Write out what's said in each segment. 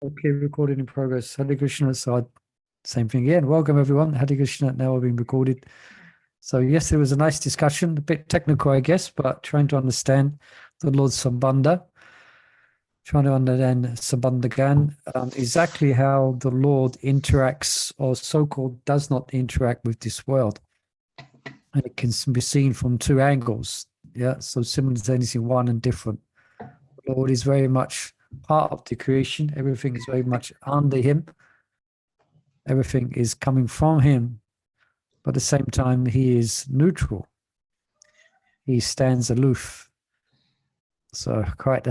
Okay, recording in progress. Hare Krishna. So same thing again. Welcome everyone. Hare Krishna. Now being recorded. So yes, there was a nice discussion, a bit technical, I guess, but trying to understand the Lord's Sambandha, trying to understand Sambandhagan, exactly how the Lord interacts or so-called does not interact with this world. And it can be seen from two angles. Yeah, so simultaneously one and different. The Lord is very much part of the creation. Everything is very much under him. Everything is coming from him. But at the same time, he is neutral. He stands aloof. So quite,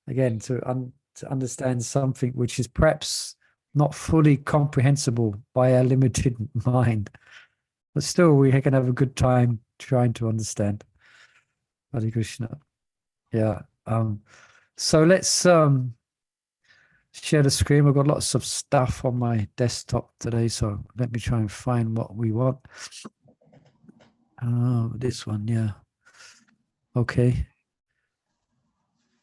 again, to understand something which is perhaps not fully comprehensible by our limited mind. But still, we can have a good time trying to understand. Hare Krishna. Yeah. So let's share the screen. We've got lots of stuff on my desktop today, so let me try and find what we want. This one, yeah. Okay.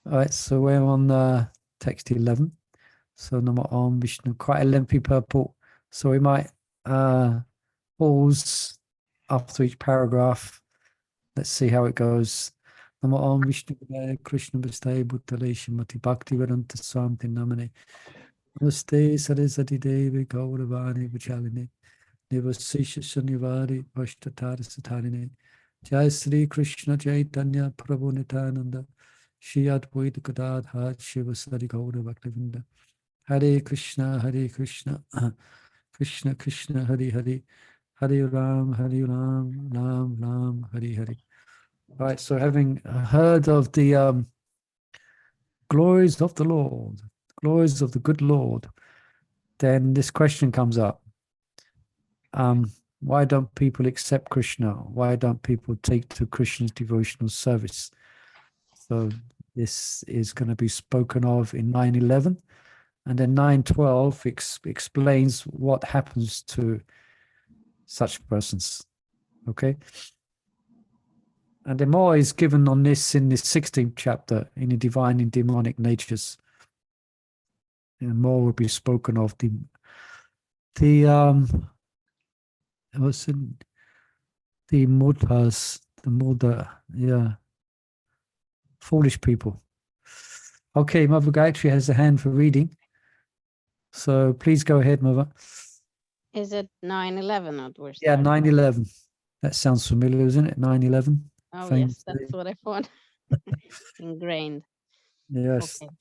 All right, so we're on text 11. So Namo Om Vishnu, quite a lengthy purport. So we might pause after each paragraph. Let's see how it goes. Namo Om Vishnu Krishna Vastaya Bhuttale Shrimati Bhakti Vedanta Swami Namane. Namaste Sarasati Devi Gauravani Vichaline. Nivasisha Shanivari Vashtatara Satarine. Jai Sri Krishna Chaitanya Prabhu Nityananda. Shri Advaita Gadadhar Shiva Sari Gaura Bhaktivinda. Hare Krishna, Krishna Krishna, Hare Hare, Hare Ram, Ram Ram, Hare Hare. All right, so having heard of the glories of the Lord, glories of the good Lord, then this question comes up. Why don't people accept Krishna? Why don't people take to Krishna's devotional service? So this is going to be spoken of in 9:11, and then 9:12 explains what happens to such persons. Okay, and then more is given on this in the 16th chapter in the divine and demonic natures, and more will be spoken of what's in the mudhas, the mudha, yeah. Foolish people. Okay, Mother Gayatri has a hand for reading. So please go ahead, Mother. Is it 9/11 or we're Yeah, starting? 9/11. That sounds familiar, isn't it? 9/11. Oh, yes, that's what I thought. Ingrained. Yes. Okay.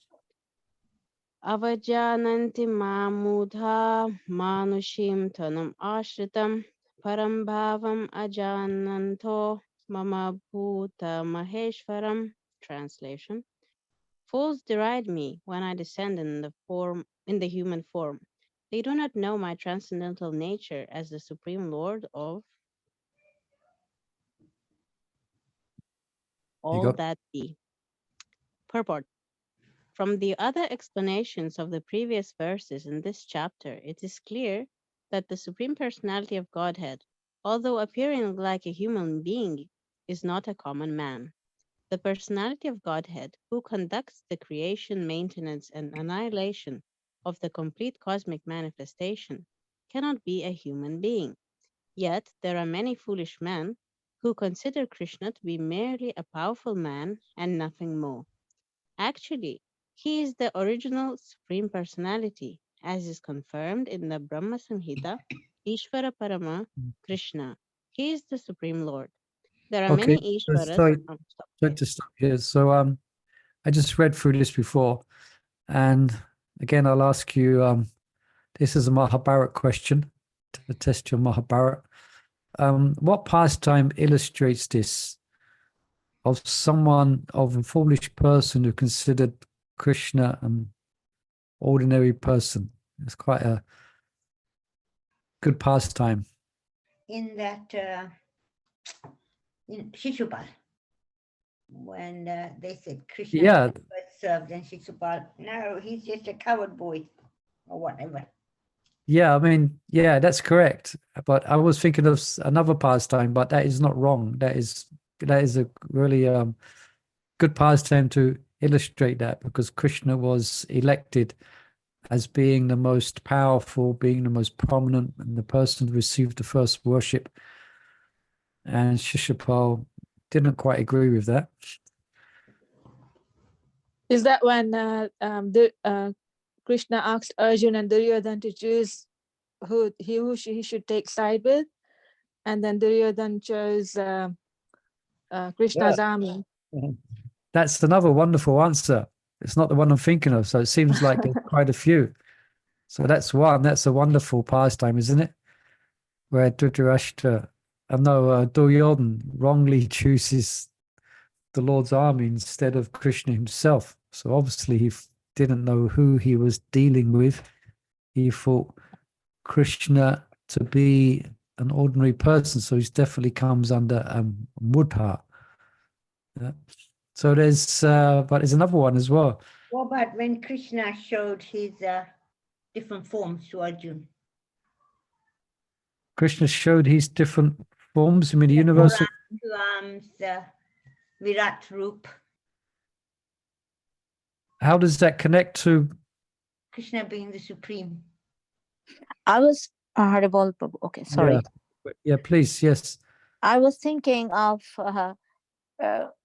Avajananti mamudha manushim tanam ashritam param bhavam ajananto mama bhuta maheshwaram. Translation. Fools deride me when I descend in the human form. They do not know my transcendental nature as the Supreme Lord of all that be. Purport. From the other explanations of the previous verses in this chapter, it is clear that the Supreme Personality of Godhead, although appearing like a human being, is not a common man. The personality of Godhead, who conducts the creation, maintenance, and annihilation of the complete cosmic manifestation, cannot be a human being. Yet there are many foolish men who consider Krishna to be merely a powerful man and nothing more. Actually, he is the original Supreme Personality, as is confirmed in the Brahma Samhita, Ishvara Parama Krishna. He is the Supreme Lord. There are Okay. many Ishvaras. Sorry to stop here. So I just read through this before, and again I'll ask you. This is a Mahabharat question to test your Mahabharat. What pastime illustrates this? Of a foolish person who considered Krishna an ordinary person. It's quite a good pastime. In that, in Shishupal, when they said Krishna was served and Shishupal, no, he's just a coward boy or whatever. Yeah, I mean, yeah, that's correct. But I was thinking of another pastime, but that is not wrong. That is a really good pastime to illustrate that, because Krishna was elected as being the most powerful, being the most prominent, and the person who received the first worship. And Shishupal didn't quite agree with that. Is that when Krishna asked Arjuna and Duryodhana to choose who he should take side with, and then Duryodhana chose Krishna's army? That's another wonderful answer. It's not the one I'm thinking of, so it seems like there's quite a few. So that's one. That's a wonderful pastime, isn't it? Where Duryodhana wrongly chooses the Lord's army instead of Krishna himself. So obviously he didn't know who he was dealing with. He thought Krishna to be an ordinary person, so he definitely comes under mudha. Yeah. So there's, but there's another one as well. What about when Krishna showed his different forms to Arjuna? Krishna showed his different forms. I mean, the universal. Two arms, Virat Roop. How does that connect to Krishna being the supreme? I was Haribol Prabhu. Okay, sorry. Yeah, please, yes. I was thinking of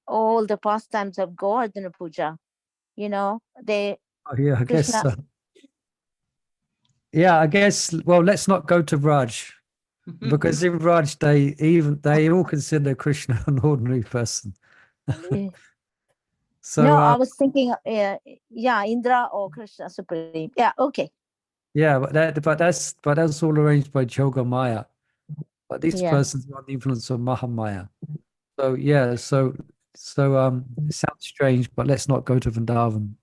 all the pastimes of Govardhana Puja. You know, they. Oh, yeah, I guess Krishna- so. Yeah, I guess. Well, let's not go to Raj, because in Raj they all consider Krishna an ordinary person. So no, I was thinking, Indra or Krishna Supreme. Yeah, okay. yeah, but that's all arranged by Yoga Maya. But these persons are under the influence of Mahamaya. So yeah, so it sounds strange, but let's not go to Vrindavan.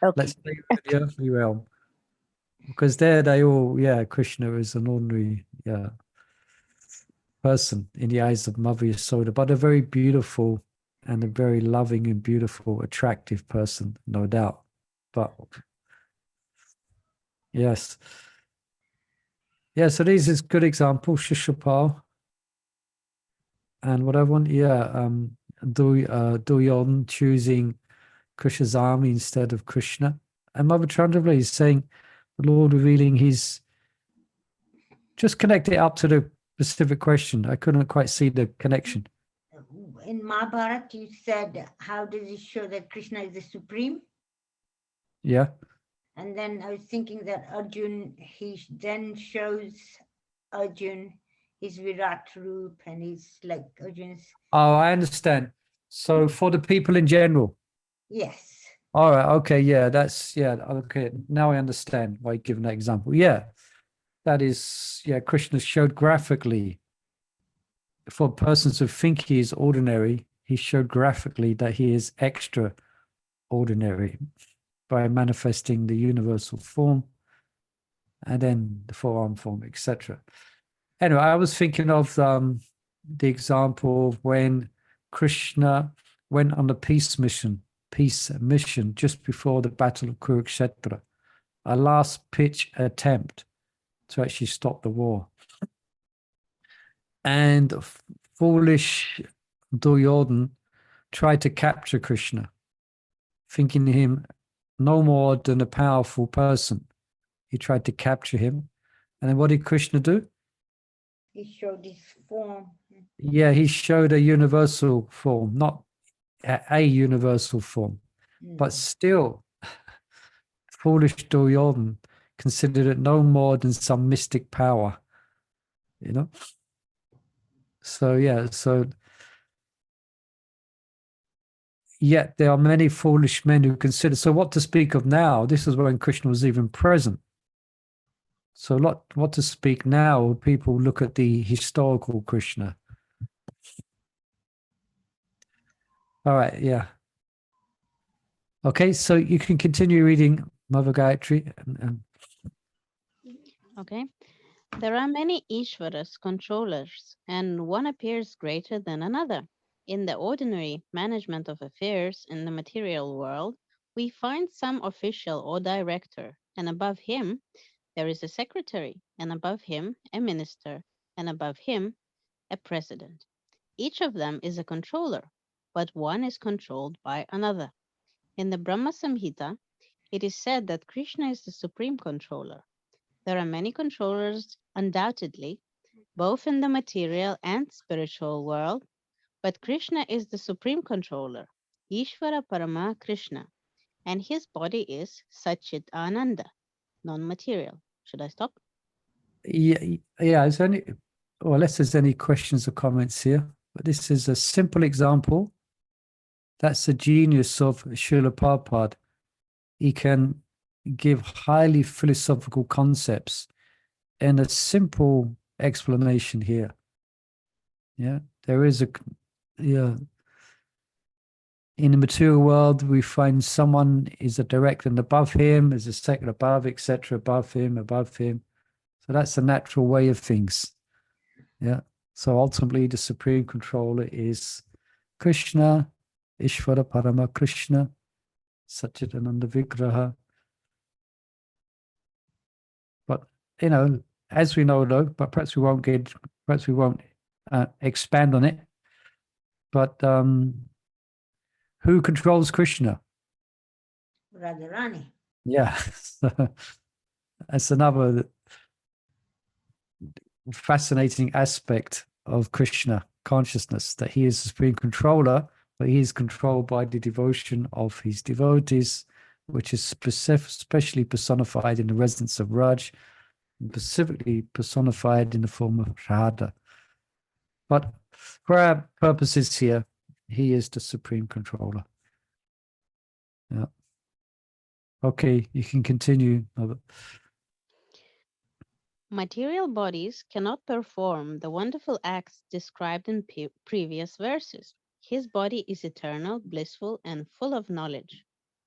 Okay. Let's stay with the earthly realm. Because there they all, Krishna is an ordinary person in the eyes of Mother Yasoda, but a very beautiful and a very loving and beautiful, attractive person, no doubt. But yes. Yeah, so these is good examples, Shishupal. And what other one? Duryodhana choosing Krishna's army instead of Krishna. And Mother Chandravali is saying the Lord revealing his, just connect it up to the specific question. I couldn't quite see the connection. In Mahabharata, you said, how does it show that Krishna is the supreme? Yeah. And then I was thinking that Arjun, he then shows Arjun his Virat Roop, and he's like Arjun's. Oh, I understand. So for the people in general. Yes. All right. Okay. Yeah. Okay. Now I understand why you're giving that example. Yeah. That is, Krishna showed graphically for persons who think he is ordinary, he showed graphically that he is extraordinary by manifesting the universal form and then the four-arm form, etc. Anyway, I was thinking of the example of when Krishna went on the peace mission just before the Battle of Kurukshetra, a last-pitch attempt to actually stop the war. And foolish Duryodhana tried to capture Krishna, thinking him no more than a powerful person. He tried to capture him. And then what did Krishna do? He showed his form. Yeah, he showed a universal form, not a universal form. But still, foolish Duryodhana considered it no more than some mystic power, So yet there are many foolish men who consider, so what to speak of now? This is when Krishna was even present. So what to speak now, people look at the historical Krishna. All right, yeah. Okay, so you can continue reading Mother Gayatri. Okay. There are many Ishvaras, controllers, and one appears greater than another. In the ordinary management of affairs in the material world, we find some official or director, and above him there is a secretary, and above him a minister, and above him a president. Each of them is a controller, but one is controlled by another. In the Brahma Samhita, it is said that Krishna is the supreme controller. There are many controllers, undoubtedly, both in the material and spiritual world, but Krishna is the supreme controller, Ishvara Parama Krishna, and his body is Satchit Ananda, non-material. Should I stop? Yeah. Is there any, or unless there's any questions or comments here, but this is a simple example. That's the genius of Srila Prabhupada. He can give highly philosophical concepts and a simple explanation here. Yeah, there is a, yeah. In the material world, we find someone is a direct and above him, is a second above, etc., above him. So that's the natural way of things. Yeah. So ultimately, the supreme controller is Krishna, Ishvara Parama Krishna, Satchidananda Vigraha. But as we know, though, but perhaps we won't expand on it. But who controls Krishna? Radharani. Yeah, that's another fascinating aspect of Krishna consciousness, that he is the supreme controller, but he is controlled by the devotion of his devotees, which is specially personified in the residence of Raj, and specifically personified in the form of Radha. But for our purposes here, he is the supreme controller. Yeah. Okay, you can continue. Material bodies cannot perform the wonderful acts described in previous verses. His body is eternal, blissful, and full of knowledge.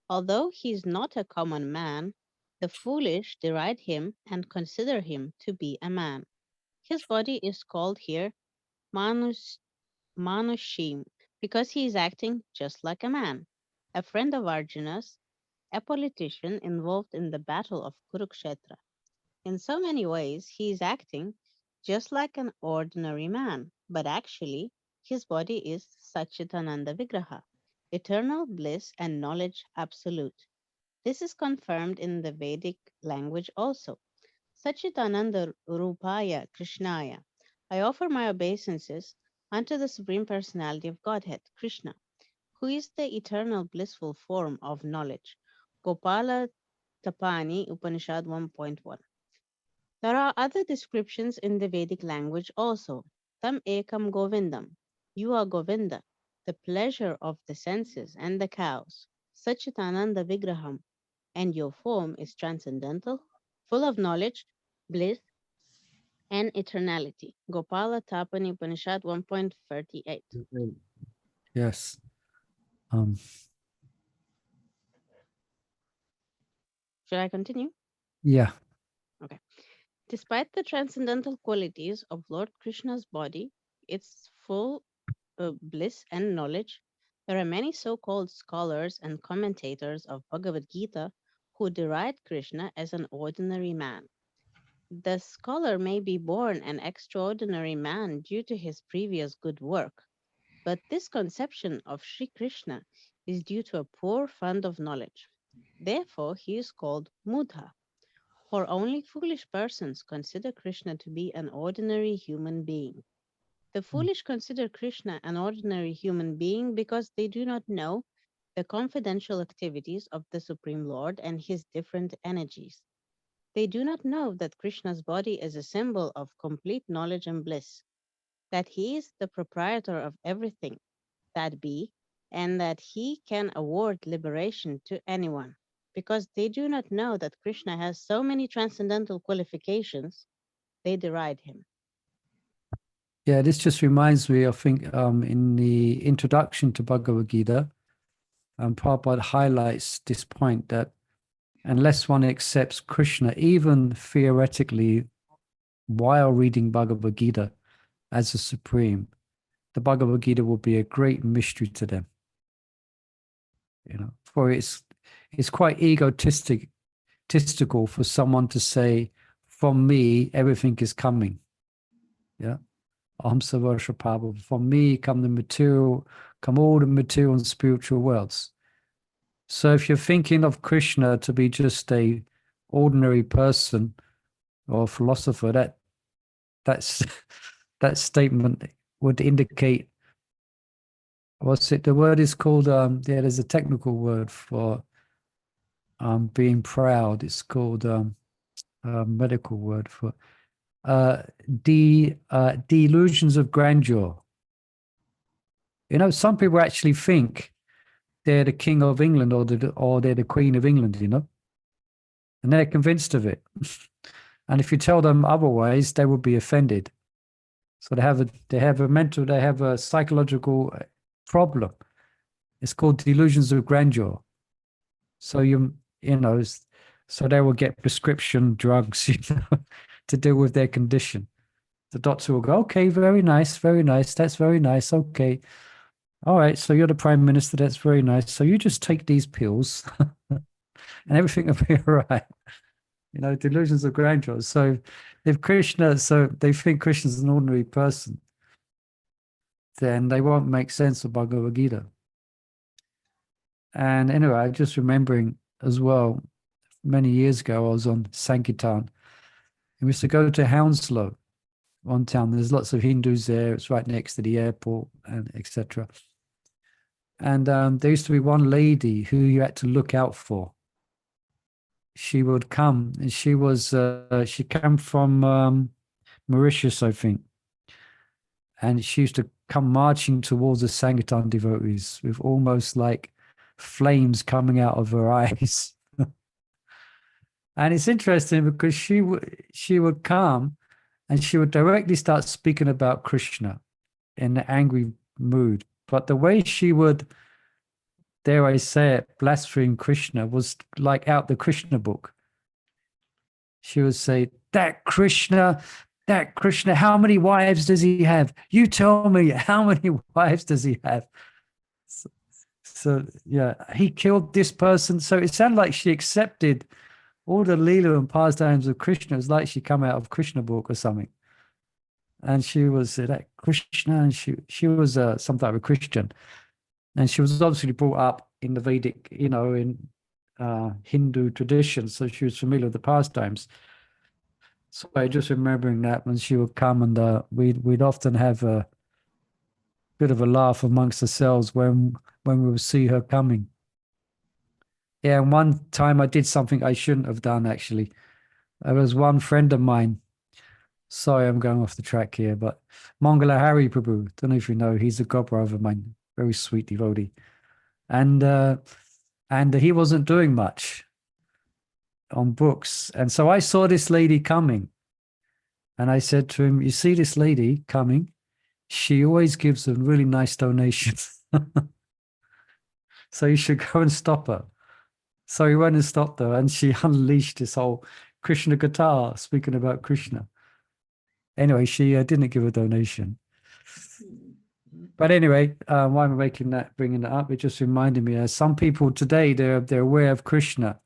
Although he is not a common man, the foolish deride him and consider him to be a man. His body is called here Manushim because he is acting just like a man. A friend of Arjuna's, a politician involved in the battle of Kurukshetra. In so many ways, he is acting just like an ordinary man, but actually, his body is Satchitananda Vigraha, eternal bliss and knowledge absolute. This is confirmed in the Vedic language also. Satchitananda Rupaya Krishnaya. I offer my obeisances unto the Supreme Personality of Godhead, Krishna, who is the eternal blissful form of knowledge. Gopala Tapani Upanishad 1.1. There are other descriptions in the Vedic language also. Tam ekam govindam. You are Govinda, the pleasure of the senses and the cows. Satchitananda Vigraham. And your form is transcendental, full of knowledge, bliss, and eternality. Gopala Tapani Upanishad 1.38. Yes. Should I continue? Yeah. Okay. Despite the transcendental qualities of Lord Krishna's body, its full bliss and knowledge, there are many so-called scholars and commentators of Bhagavad Gita who deride Krishna as an ordinary man. The scholar may be born an extraordinary man due to his previous good work, but this conception of Sri Krishna is due to a poor fund of knowledge. Therefore, he is called Mudha, for only foolish persons consider Krishna to be an ordinary human being. The foolish consider Krishna an ordinary human being because they do not know the confidential activities of the Supreme Lord and his different energies. They do not know that Krishna's body is a symbol of complete knowledge and bliss, that he is the proprietor of everything that be, and that he can award liberation to anyone. Because they do not know that Krishna has so many transcendental qualifications, they deride him. Yeah, this just reminds me, I think, in the introduction to Bhagavad Gita, Prabhupada highlights this point that unless one accepts Krishna, even theoretically, while reading Bhagavad Gita as a supreme, the Bhagavad Gita will be a great mystery to them. For it's quite egotistical for someone to say, from me, everything is coming. Yeah. From me come all the material and spiritual worlds. So if you're thinking of Krishna to be just a ordinary person or philosopher, that's that statement would indicate, what's it? The word is called there's a technical word for being proud. It's called a medical word for delusions of grandeur. You know, some people actually think they're the king of England or they're the queen of England, you know, and they're convinced of it. And if you tell them otherwise, they will be offended. So they have a psychological problem. It's called delusions of grandeur. So so they will get prescription drugs, to deal with their condition. The doctor will go, okay, very nice, that's very nice, okay. All right, so you're the prime minister, that's very nice. So you just take these pills and everything will be all right. You know, delusions of grandeur. So if they think Krishna's an ordinary person, then they won't make sense of Bhagavad Gita. And anyway, I'm just remembering as well, many years ago, I was on Sankirtan. We used to go to Hounslow, one town. There's lots of Hindus there. It's right next to the airport, and etc. And there used to be one lady who you had to look out for. She would come, and she came from Mauritius, I think. And she used to come marching towards the Sankirtan devotees with almost like flames coming out of her eyes. And it's interesting because she would come and she would directly start speaking about Krishna in an angry mood. But the way she would, dare I say it, blaspheme Krishna was like out the Krishna book. She would say, that Krishna, how many wives does he have? You tell me, how many wives does he have? So yeah, he killed this person. So it sounded like she accepted all the Leela and pastimes of Krishna. It was like she come out of Krishna book or something. And she was that Krishna, and she was some type of Christian. And she was obviously brought up in the Vedic, in Hindu tradition. So she was familiar with the pastimes. So I just remembering that when she would come, and we'd often have a bit of a laugh amongst ourselves when we would see her coming. Yeah, and one time I did something I shouldn't have done, actually. There was one friend of mine. Sorry, I'm going off the track here, but Mangala Hari Prabhu, don't know if you know, he's a godbrother of mine, very sweet devotee. And he wasn't doing much on books. And so I saw this lady coming. And I said to him, you see this lady coming? She always gives a really nice donation. So you should go and stop her. So he went and stopped her, and she unleashed this whole Krishna guitar, speaking about Krishna. Anyway, she didn't give a donation. But anyway, why am I bringing that up? It just reminded me, some people today, they're aware of Krishna.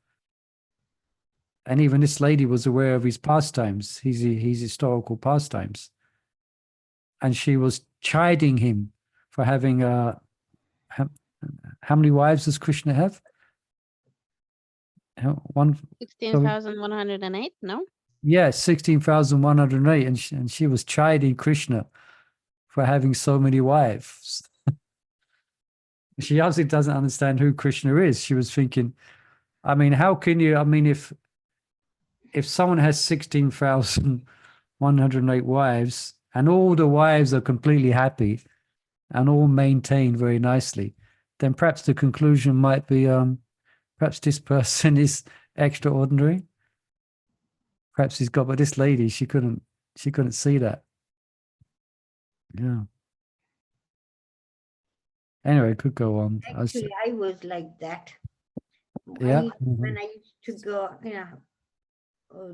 And even this lady was aware of his pastimes, his historical pastimes. And she was chiding him for having, how many wives does Krishna have? 16,108, no? Yeah, 16,108. And she was chiding Krishna for having so many wives. She obviously doesn't understand who Krishna is. She was thinking, I mean, how can you, I mean, if someone has 16,108 wives and all the wives are completely happy and all maintained very nicely, then perhaps the conclusion might be, perhaps this person is extraordinary. Perhaps he's got, but this lady, she couldn't see that. Yeah. Anyway, could go on. Actually, I was like that. Yeah. When I used to go,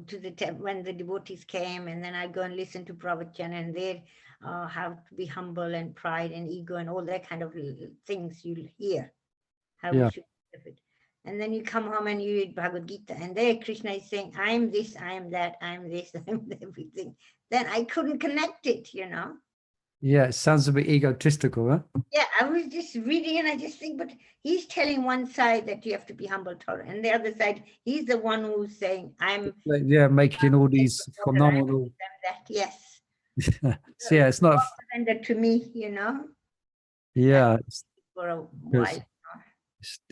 to the when the devotees came, and then I go and listen to pravachan, and they have to be humble and pride and ego and all that kind of things you'll hear. How we should live it. And then you come home and you read Bhagavad Gita, and there Krishna is saying, I am this, I am that, I am this, I am everything. Then I couldn't connect it, Yeah, it sounds a bit egotistical, huh? Yeah, I was just reading and I just think, but he's telling one side that you have to be humble, tolerant, and the other side, he's the one who's saying, I'm Like, yeah, making all these phenomenal. that. Yes. So yeah, it's not. Surrender to me, you know, Yeah, for a because while.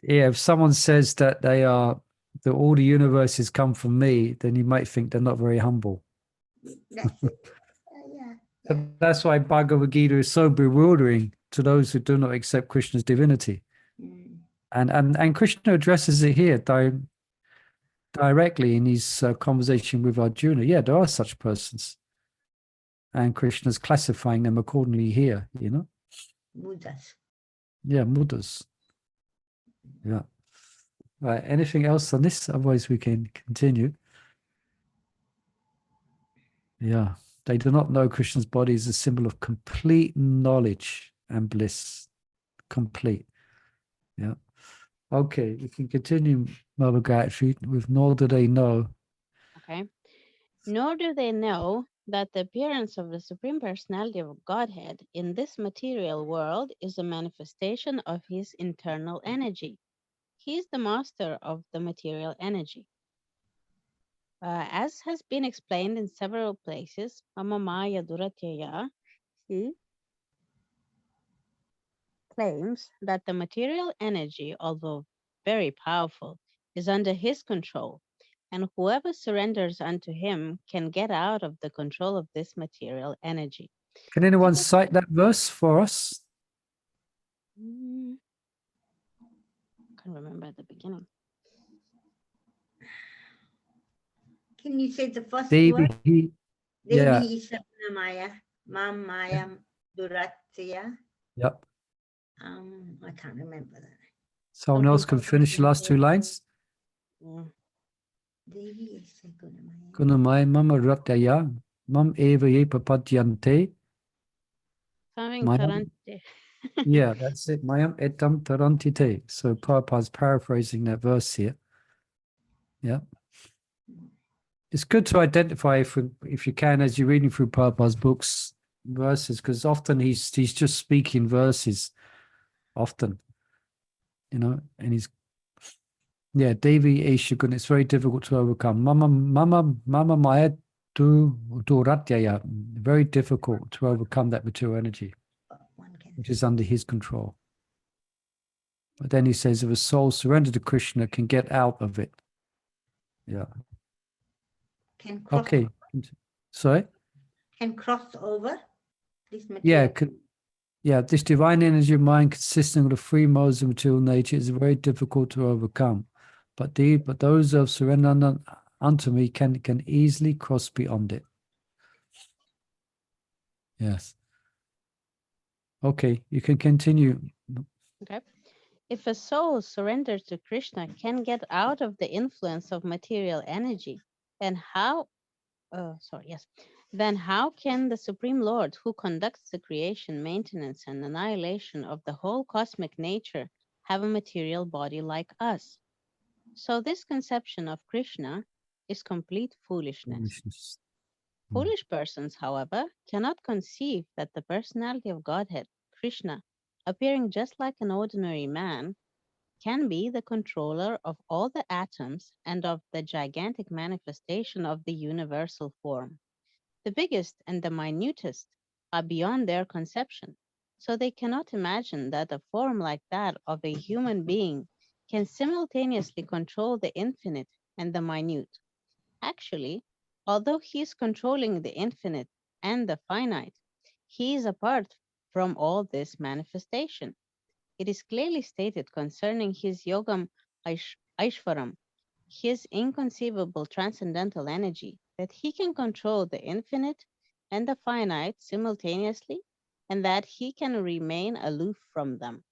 yeah, if someone says that they are that all the universes come from me, then you might think they're not very humble. That's it. Yeah. So that's why Bhagavad Gita is so bewildering to those who do not accept Krishna's divinity. Mm. And Krishna addresses it here directly in his conversation with Arjuna. Yeah, there are such persons, and Krishna's classifying them accordingly here. You know. Buddhas. Yeah, mudas. Yeah. Right. Anything else on this? Otherwise, we can continue. Yeah. They do not know Krishna's body is a symbol of complete knowledge and bliss. Complete. Yeah. Okay. We can continue, Mother Gayatri, with nor do they know. Okay. Nor do they know that the appearance of the Supreme Personality of Godhead in this material world is a manifestation of his internal energy. He is the master of the material energy. As has been explained in several places, Mama Maya Duratyaya, he claims that the material energy, although very powerful, is under his control, and whoever surrenders unto him can get out of the control of this material energy. Can anyone cite that verse for us? I can't remember at the beginning. Can you say the first Devi, word? yeah. Devi Maya, Mam Maya Duratya. Yep. I can't remember that. Someone else can finish the last two lines. Yeah. Devi Maya. Gunamaya mama ratyaya mam eva ye papadyante. Something Mayam. Tarante. Yeah, that's it. Mayam etam tarantite. So Prabhupada's paraphrasing that verse here. Yeah. It's good to identify if you can, as you're reading through Prabhupada's books, verses, because often he's just speaking verses, often, you know, and he's Devi Eshagun, it's very difficult to overcome. Mama Maya Duratyaya, very difficult to overcome that material energy, which is under his control. But then he says, if a soul surrendered to Krishna can get out of it. Yeah. Can cross Okay. Sorry? Can cross over this Yeah. material. Yeah, this divine energy of mind consisting of the three modes of material nature is very difficult to overcome. But those who have surrendered unto me can easily cross beyond it. Yes. Okay, you can continue. Okay. If a soul surrendered to Krishna can get out of the influence of material energy, then how can the Supreme Lord, who conducts the creation, maintenance, and annihilation of the whole cosmic nature, have a material body like us? So this conception of Krishna is complete foolishness. Foolish persons, however, cannot conceive that the personality of Godhead, Krishna, appearing just like an ordinary man, can be the controller of all the atoms and of the gigantic manifestation of the universal form. The biggest and the minutest are beyond their conception, so they cannot imagine that a form like that of a human being can simultaneously control the infinite and the minute. Actually, although he is controlling the infinite and the finite, he is apart from all this manifestation. It is clearly stated concerning his yogam Aishvaram, his inconceivable transcendental energy, that he can control the infinite and the finite simultaneously, and that he can remain aloof from them.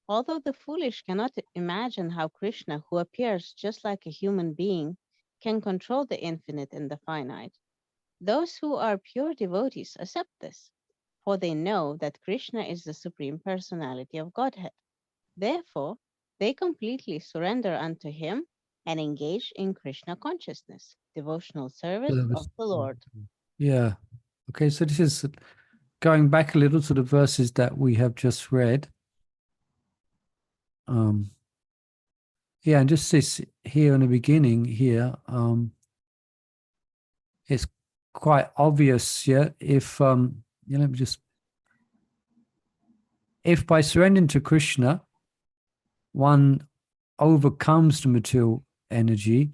Although the foolish cannot imagine how Krishna, who appears just like a human being, can control the infinite and the finite, those who are pure devotees accept this, for they know that Krishna is the Supreme Personality of Godhead. Therefore, they completely surrender unto him and engage in Krishna consciousness, devotional service of the Lord. Yeah. Okay, so this is going back a little to the verses that we have just read. Yeah, and just this here in the beginning here, it's quite obvious, yeah, if let me just, if by surrendering to Krishna, one overcomes the material energy,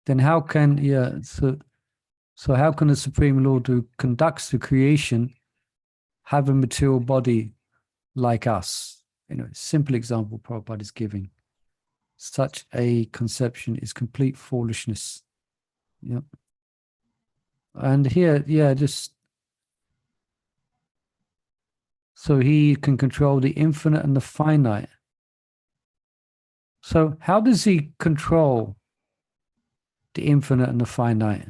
then how can, so how can the Supreme Lord who conducts the creation have a material body like us? Simple example Prabhupada is giving. Such a conception is complete foolishness. Yeah. And here, yeah, just so he can control the infinite and the finite. So how does he control the infinite and the finite?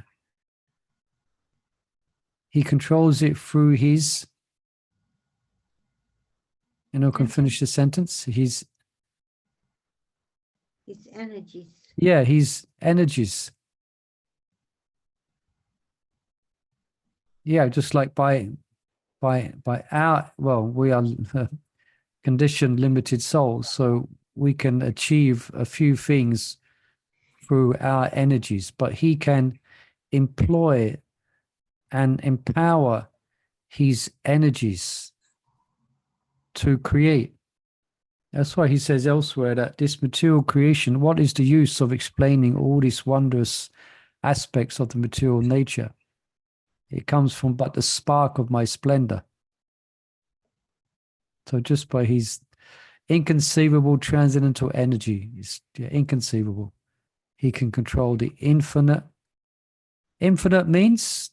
He controls it through his, can finish the sentence. His energies. Yeah, his energies. Yeah, just like by our, well, we are conditioned, limited souls, so we can achieve a few things through our energies, but he can employ and empower his energies to create. That's why he says elsewhere that this material creation, what is the use of explaining all these wondrous aspects of the material nature? It comes from but the spark of my splendor. So just by his inconceivable transcendental energy, it's inconceivable, he can control the infinite. Infinite means,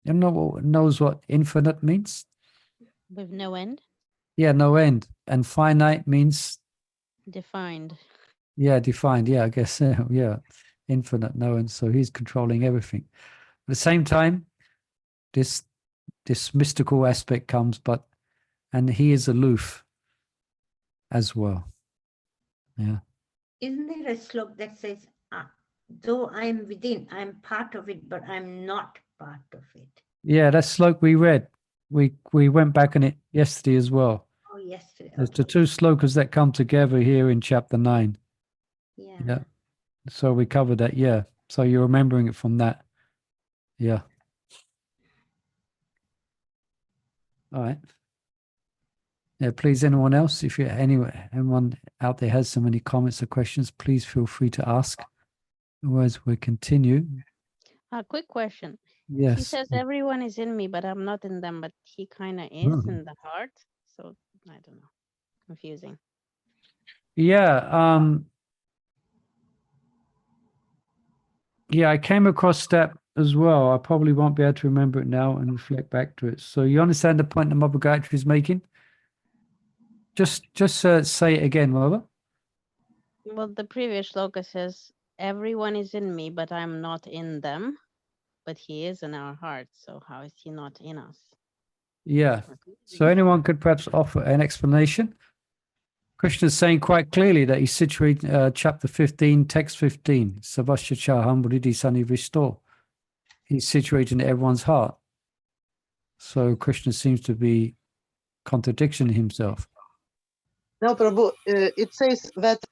anyone knows what infinite means? With no end? Yeah, no end. And finite means? Defined. Yeah, defined. Yeah, I guess. Yeah, infinite, no end. So he's controlling everything. At the same time, this mystical aspect comes, and he is aloof as well. Yeah. Isn't there a slok that says, though I'm within, I'm part of it, but I'm not part of it? Yeah, that's slok we read. We went back on it yesterday as well. Oh, yesterday. There's Okay. the two slokas that come together here in chapter 9. Yeah. So we covered that. Yeah. So you're remembering it from that. Yeah. All right. Yeah, please, anyone else, if anyone out there has so many comments or questions, please feel free to ask. Otherwise, we'll continue. A quick question. Yes. He says everyone is in me, but I'm not in them, but he kind of is in the heart. So I don't know. Confusing. Yeah. Yeah, I came across that as well. I probably won't be able to remember it now and reflect back to it. So you understand the point that Mother Gayatri is making? Just say it again, Mother. Well, the previous shloka says, everyone is in me, but I'm not in them. But he is in our hearts. So how is he not in us? Yeah. So anyone could perhaps offer an explanation? Krishna is saying quite clearly that he's situated, chapter 15, text 15, Savasya Chaham Buddhi Sani Visto. He's situated in everyone's heart. So Krishna seems to be contradicting himself. No, Prabhu, it says that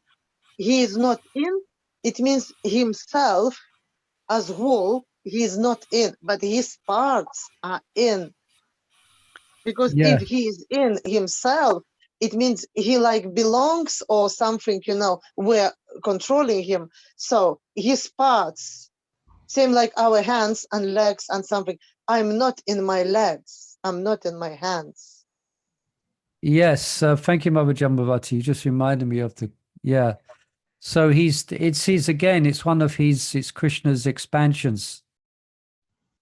he is not in, it means himself as whole, he is not in, but his parts are in. Because Yeah. if he is in himself, it means he like belongs or something, we're controlling him. So his parts, same like our hands and legs and something. I'm not in my legs. I'm not in my hands. Yes. Thank you, Mother Jambavati. You just reminded me of yeah. So it's one of it's Krishna's expansions,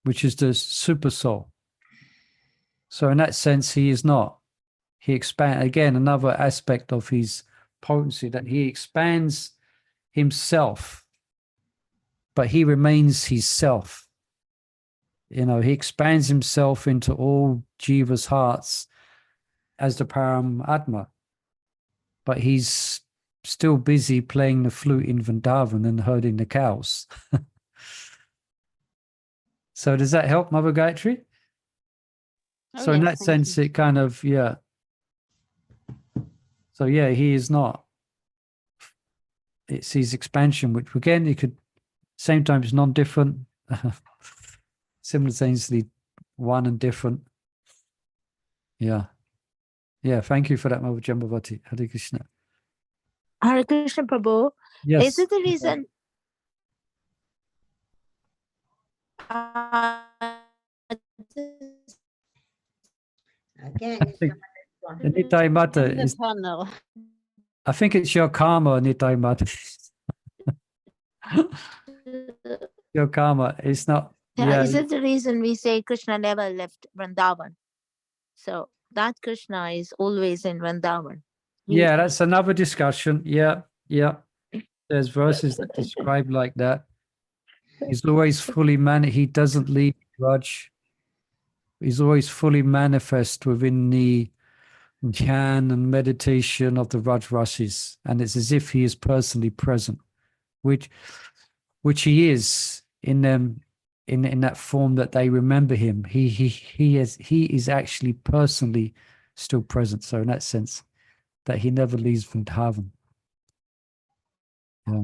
which is the super soul. So in that sense, he is not. He again, another aspect of his potency, that he expands himself, but he remains his self. He expands himself into all Jiva's hearts as the Paramatma, but he's still busy playing the flute in Vrindavan and herding the cows. So does that help, Mother Gayatri? Oh, So in yes, that thank sense, you. it kind of, yeah. So yeah, he is not. It's his expansion, which again, you could, same time, it's non-different, simultaneously one and different. Yeah. Yeah, thank you for that, Mother Jambavati. Hare Krishna. Hare Krishna Prabhu. Yes. Is it the reason? Uh, Again, I think someone has Nitai Mata In the is, tunnel. I think it's your karma, Nitai Mata. Your karma. It's not, yeah. is it the reason we say Krishna never left Vrindavan? So that Krishna is always in Vrindavan. Yeah, that's another discussion. Yeah, yeah. There's verses that describe like that. He's always fully he doesn't leave grudge. He's always fully manifest within the dhyan and meditation of the Raj Rasis. And it's as if he is personally present, which he is in them, in that form that they remember him. He is actually personally still present. So in that sense, that he never leaves Vrindavan. Yeah.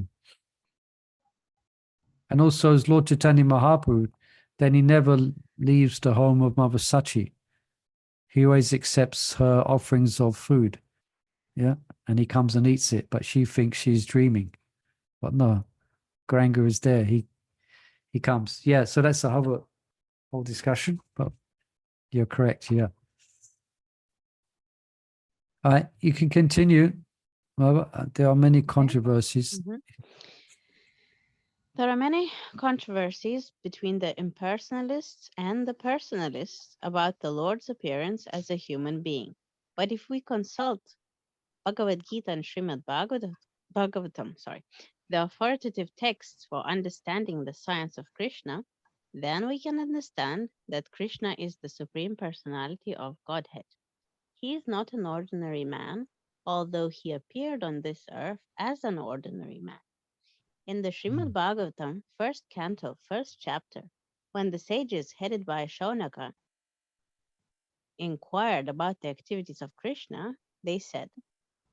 And also as Lord Chaitanya Mahaprabhu, then he never leaves the home of Mother Sachi. He always accepts her offerings of food. Yeah. And he comes and eats it, but she thinks she's dreaming. But no, Garanga is there. He comes. Yeah. So that's a whole discussion, but you're correct. Yeah. All right. You can continue. Well, there are many controversies. Mhm. There are many controversies between the impersonalists and the personalists about the Lord's appearance as a human being. But if we consult Bhagavad Gita and Srimad Bhagavatam, the authoritative texts for understanding the science of Krishna, then we can understand that Krishna is the Supreme Personality of Godhead. He is not an ordinary man, although he appeared on this earth as an ordinary man. In the Srimad Bhagavatam, first canto, first chapter, when the sages headed by Shaunaka inquired about the activities of Krishna, they said,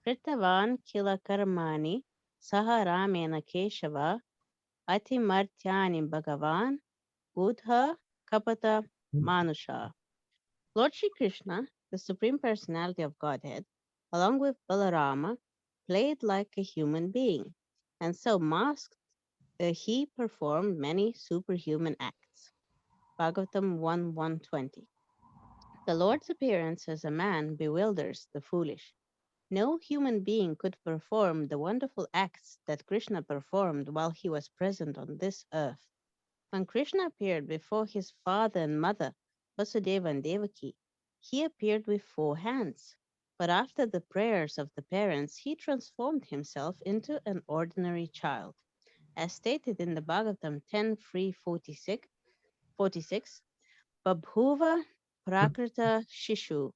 Kritavan kila karmani saha ramena keshava atimartyani bhagavan buddha kapata manusha. Lord Shri Krishna, the Supreme Personality of Godhead, along with Balarama, played like a human being, and so masked he performed many superhuman acts. Bhagavatam 1:120. The Lord's appearance as a man bewilders the foolish. No human being could perform the wonderful acts that Krishna performed while he was present on this earth. When Krishna appeared before his father and mother, Vasudeva and Devaki, he appeared with 4 hands. But after the prayers of the parents, he transformed himself into an ordinary child. As stated in the Bhagavatam 10:346, Babhuva Prakrita Shishu.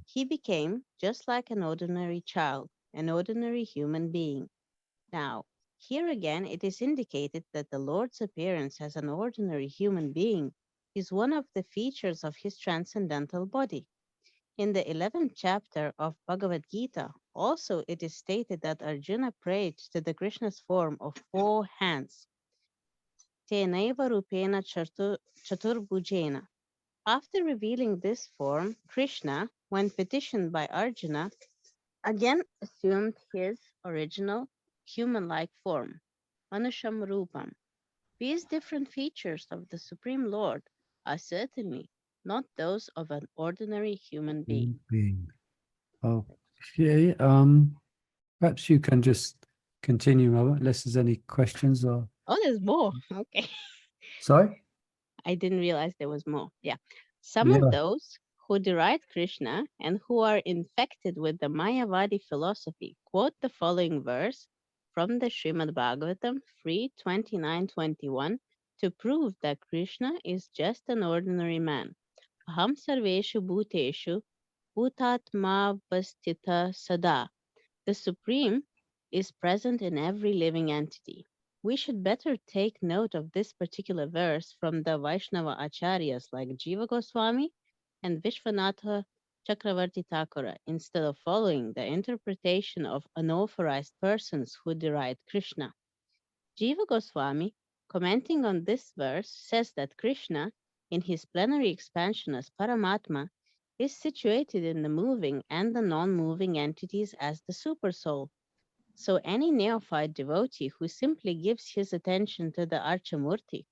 He became just like an ordinary child, an ordinary human being. Now, here again, it is indicated that the Lord's appearance as an ordinary human being is one of the features of his transcendental body. In the 11th chapter of Bhagavad Gita, also it is stated that Arjuna prayed to the Krishna's form of 4 hands. Tenaiva rupena chaturbhujena. After revealing this form, Krishna, when petitioned by Arjuna, again assumed his original human-like form, Manusham Rupam. These different features of the Supreme Lord are certainly not those of an ordinary human being. Okay. Perhaps you can just continue, Mother, unless there's any questions or. Oh, there's more. Okay. Sorry? I didn't realize there was more. Yeah. Some Yeah. of those who deride Krishna and who are infected with the Mayavadi philosophy quote the following verse from the Srimad Bhagavatam 3:29-21 to prove that Krishna is just an ordinary man. Aham sarveshu bhuteshu bhutatmavastita sada. The Supreme is present in every living entity. We should better take note of this particular verse from the Vaishnava Acharyas like Jiva Goswami, and Vishwanatha Chakravarti Thakura, instead of following the interpretation of unauthorized persons who deride Krishna. Jiva Goswami, commenting on this verse, says that Krishna, in his plenary expansion as Paramatma, is situated in the moving and the non-moving entities as the Supersoul. So any neophyte devotee who simply gives his attention to the Archamurti,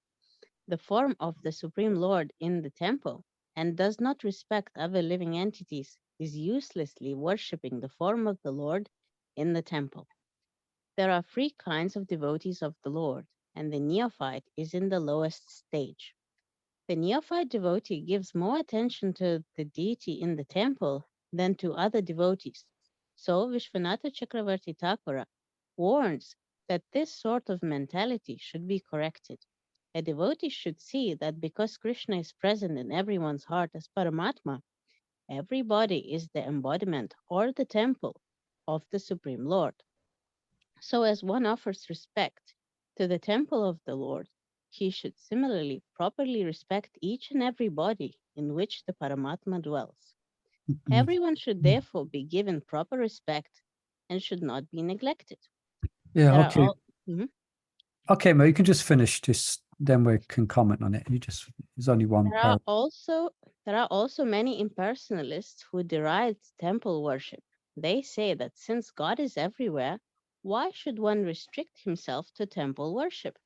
the form of the Supreme Lord in the temple, and does not respect other living entities, is uselessly worshipping the form of the Lord in the temple. There are three kinds of devotees of the Lord, and the neophyte is in the lowest stage. The neophyte devotee gives more attention to the deity in the temple than to other devotees. So Vishwanatha Chakravarti Thakura warns that this sort of mentality should be corrected. A devotee should see that because Krishna is present in everyone's heart as Paramatma, every body is the embodiment or the temple of the Supreme Lord. So as one offers respect to the temple of the Lord, he should similarly properly respect each and every body in which the Paramatma dwells. Everyone should therefore be given proper respect and should not be neglected. Yeah, There are okay. Mhm. Okay, Mo, you can just finish this, then we can comment on it. There's only one There are paragraph. also many impersonalists who deride temple worship. They say that since God is everywhere, why should one restrict himself to temple worship?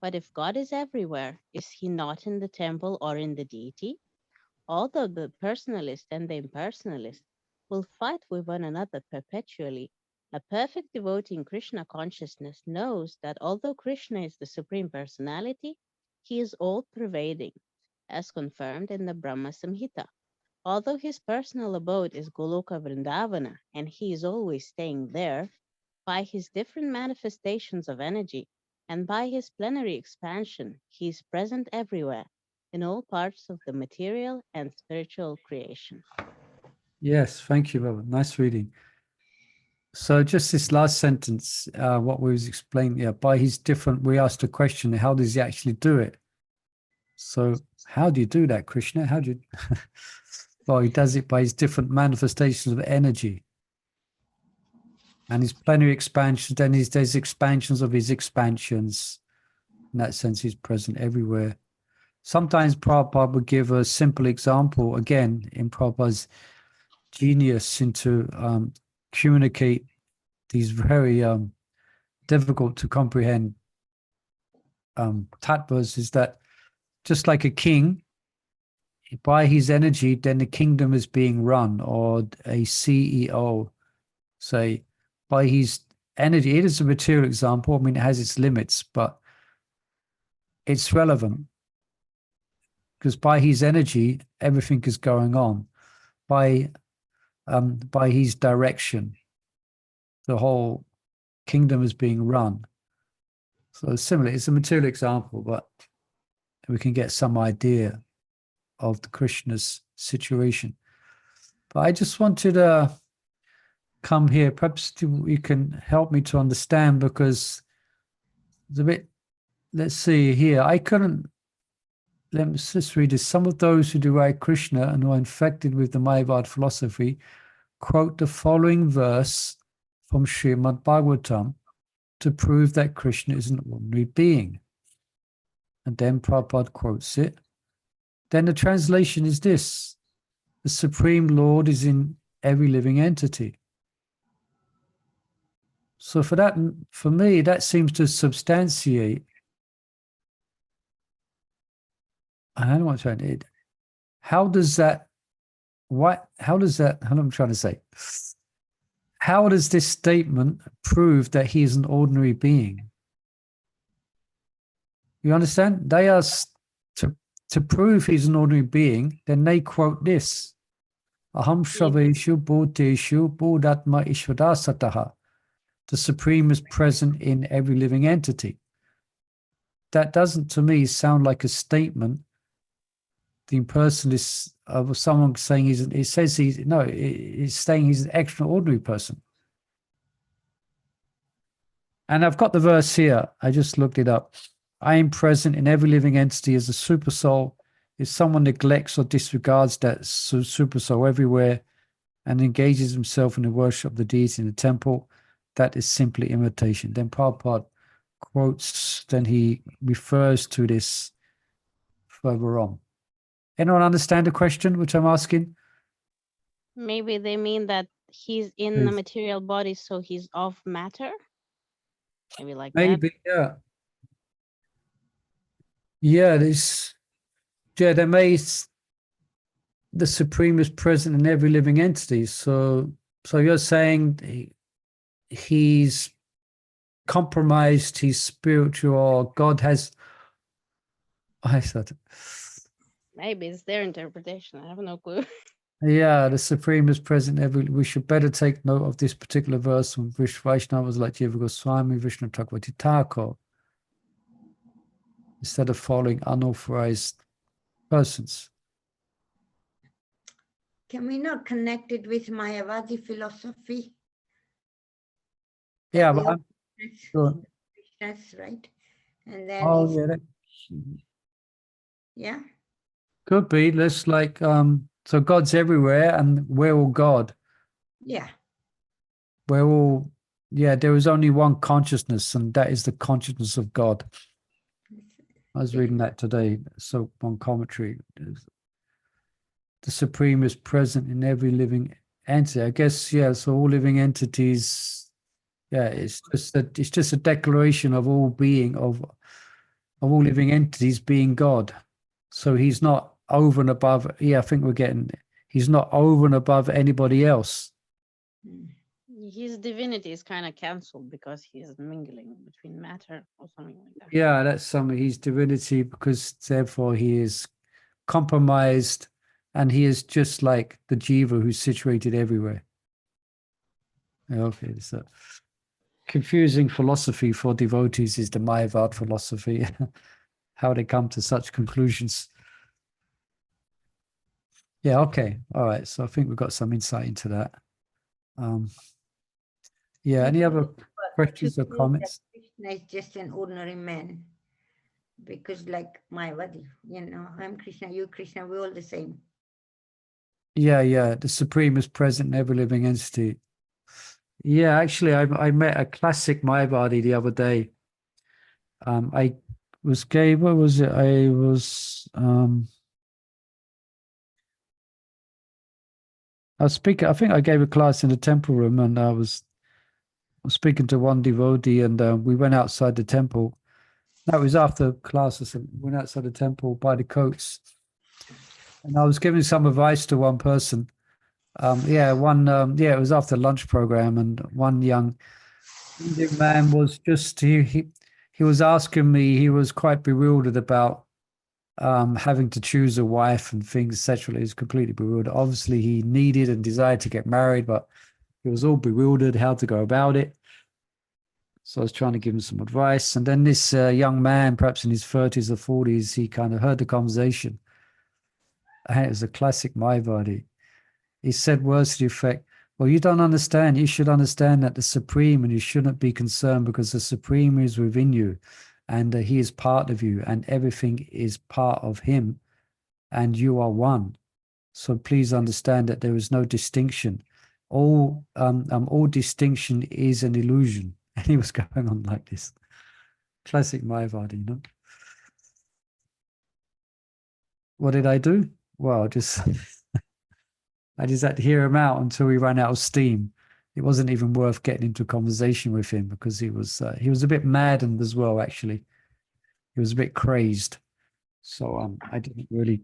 But if God is everywhere, is he not in the temple or in the deity? Although the personalist and the impersonalist will fight with one another perpetually, a perfect devotee in Krishna consciousness knows that although Krishna is the Supreme Personality, he is all-pervading, as confirmed in the Brahma Samhita. Although his personal abode is Goloka Vrindavana and he is always staying there, by his different manifestations of energy and by his plenary expansion, he is present everywhere in all parts of the material and spiritual creation. Yes, thank you, Baba. Nice reading. So just this last sentence, what we was explaining, yeah, by his different, we asked a question, how does he actually do it? So how do you do that, Krishna? How do you? Well, he does it by his different manifestations of energy. And his plenary expansions, then there's expansions of his expansions. In that sense, he's present everywhere. Sometimes Prabhupada would give a simple example, again, in Prabhupada's genius into communicate these very difficult to comprehend tattvas, is that just like a king, by his energy, then the kingdom is being run, or a CEO, say, by his energy. It is a material example. I mean, it has its limits, but it's relevant because by his energy, everything is going on. By his direction, the whole kingdom is being run. So similarly, it's a material example, but we can get some idea of the Krishna's situation. But I just wanted to come here. Perhaps you can help me to understand, because it's a bit, let's see here. Let's just read this. Some of those who deride Krishna and who are infected with the Mayavad philosophy quote the following verse from Srimad Bhagavatam to prove that Krishna is an ordinary being. And then Prabhupada quotes it. Then the translation is this: the Supreme Lord is in every living entity. So for me, that seems to substantiate, I don't know what I'm trying to, how am I trying to say? How does this statement prove that he is an ordinary being? You understand? They are to prove he's an ordinary being, then they quote this. Aham Shaveshu Bhuteshu Bodhatma Ishvara Sataha. The Supreme is present in every living entity. That doesn't, to me, sound like a statement. The impersonalist of someone saying it's saying he's an extraordinary person. And I've got the verse here. I just looked it up. I am present in every living entity as a super soul, If someone neglects or disregards that super soul everywhere and engages himself in the worship of the deity in the temple, that is simply imitation. Then Prabhupada quotes, then he refers to this further on. Anyone understand the question which I'm asking? Maybe they mean that he's in the Please. material body, so he's of matter. Maybe like that. Maybe, yeah. Yeah, this, yeah, the Supreme is present in every living entity. So you're saying he's compromised his spiritual, God has, I thought, Maybe it's their interpretation. I have no clue. yeah, the Supreme is present every. We should better take note of this particular verse from Vaishnavas like Jiva Goswami, Vishnu Chakravarti Thakur, instead of following unauthorized persons. Can we not connect it with Mayavadi philosophy? Yeah, We but all I'm sure. Krishna's, right? And then Oh, it's, yeah, that yeah, could be. Let's like, so God's everywhere, and we're all God. yeah. We're all, yeah, there is only one consciousness, and that is the consciousness of God. I was reading that today. So one commentary, the Supreme is present in every living entity. I guess, yeah. So all living entities, yeah. It's just a declaration of all being of all living entities being God. So he's not over and above. Yeah, I think we're getting. He's not over and above anybody else. Mm. His divinity is kind of cancelled because he's mingling between matter or something like that. Yeah, that's some of his divinity, because therefore he is compromised, and he is just like the jiva who's situated everywhere. Okay, so confusing philosophy for devotees is the Mayavad philosophy, how they come to such conclusions. Yeah, okay, all right. So I think we've got some insight into that. Yeah, any other But questions to or say that comments? Krishna is just an ordinary man, because like Mayavadi, I'm Krishna, you Krishna, we're all the same. Yeah, the Supreme is present in every living entity. Yeah, actually, I met a classic Mayavadi the other day. I was gave, what was it? I was speaking, I think I gave a class in the temple room, and I was speaking to one devotee, and we went outside the temple. That was after class or something. We went outside the temple by the coats, and I was giving some advice to one person. Yeah, it was after lunch program, and one young Indian man was just he was asking me. He was quite bewildered about having to choose a wife and things sexually. He's completely bewildered. Obviously, he needed and desired to get married, but he was all bewildered how to go about it. So I was trying to give him some advice. And then this young man, perhaps in his 30s or 40s, he kind of heard the conversation. And it was a classic Mayavadi. He said words to the effect, well, you don't understand. You should understand that the Supreme, and you shouldn't be concerned because the Supreme is within you, and he is part of you, and everything is part of him, and you are one. So please understand that there is no distinction. All distinction is an illusion. And he was going on like this. Classic Mayavadi, What did I do? Well, I just had to hear him out until we ran out of steam. It wasn't even worth getting into a conversation with him, because he was a bit maddened as well, actually. He was a bit crazed. So I didn't really